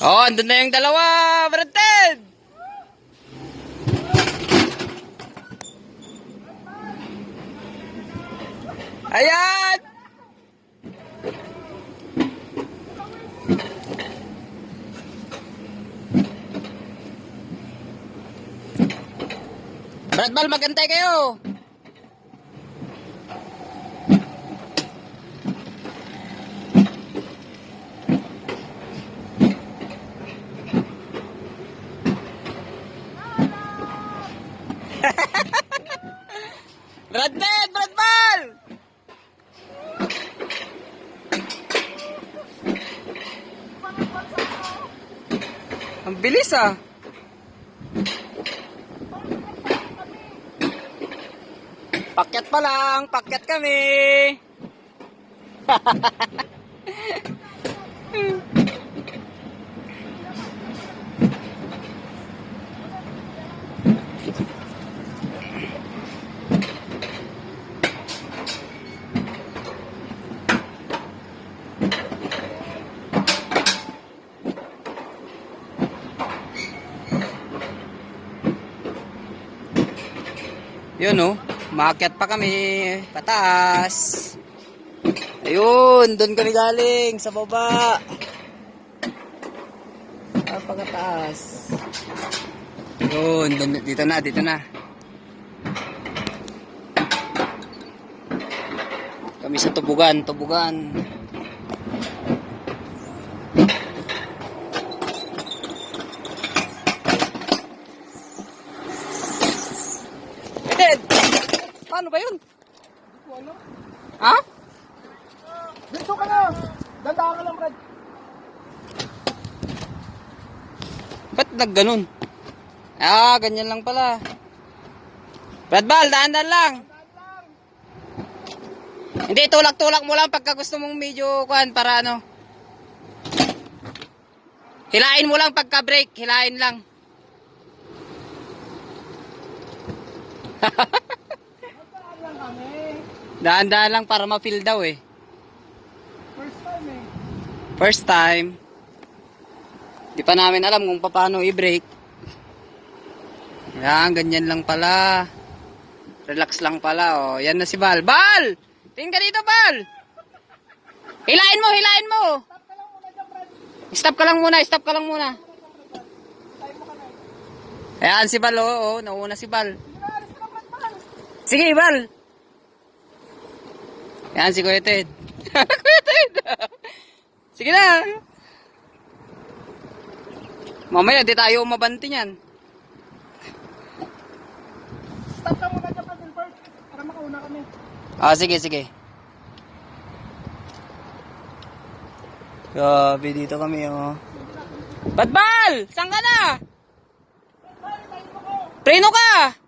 Oh, andun na yung dalawa, Brad Ted! Ayan! Brad Bal, magantay kayo! Brad Ted! Brad Bal! Ang bilis ah! Pakyat pa lang! Pakyat kami! Yun oh, maakyat pa kami pataas. Ayun, doon kami galing sa baba. Pagkataas. Yun, dito na, dito na. Kami sa tubugan, tubugan. Paano ba yun? Ha? Dito ka na! Dandaan ka lang, Brad. Ba't nagganon? Ah, ganyan lang pala. Brad Bal, daan-daan lang. Hindi, tulak-tulak mo lang pagka gusto mong medyo kuhan para ano. Hilain mo lang pagka break, hilain lang. Daan-daan lang para ma-feel daw eh. First time eh. First time. Di pa namin alam kung paano i-brake. Yan, ganyan lang pala. Relax lang pala. Oh, yan na si Bal. Bal! Tingin ka dito, Bal! Hilain mo, hilain mo! Stop ka lang muna, stop ka lang muna. Ayan si Bal, oh, nauna si Bal. Sige, Bal! Yan si Kuya Ted. Kuya Ted! Sige na! Mamaya, di tayo umabanti niyan. Stop ka muna dyan, Brad, para makauna kami. Ah, sige, sige. Grabe, dito kami, oh. Badbal! Saan ka na? Preno ka!